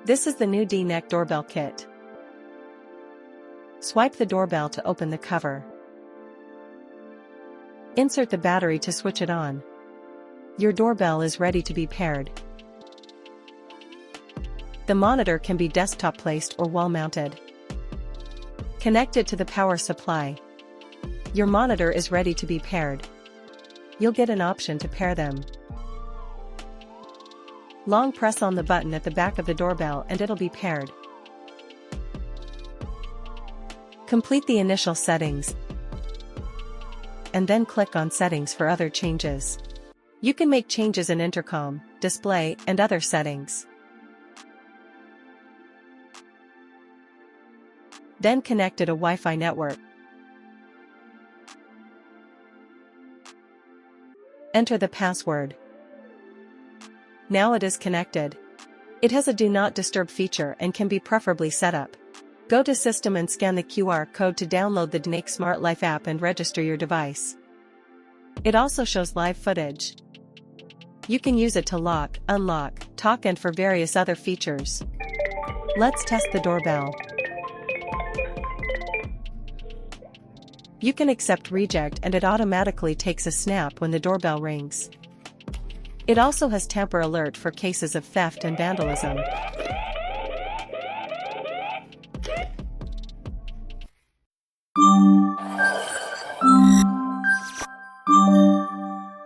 This is the new DNAKE doorbell kit. Swipe the doorbell to open the cover. Insert the battery to switch it on. Your doorbell is ready to be paired. The monitor can be desktop placed or wall mounted. Connect it to the power supply. Your monitor is ready to be paired. You'll get an option to pair them. Long press on the button at the back of the doorbell and it'll be paired. Complete the initial settings, and then click on Settings for other changes. You can make changes in intercom, display, and other settings. Then connect to a Wi-Fi network. Enter the password. Now it is connected. It has a Do Not Disturb feature and can be preferably set up. Go to System and scan the QR code to download the DNAKE Smart Life app and register your device. It also shows live footage. You can use it to lock, unlock, talk, and for various other features. Let's test the doorbell. You can accept reject and it automatically takes a snap when the doorbell rings. It also has Tamper alert for cases of theft and vandalism.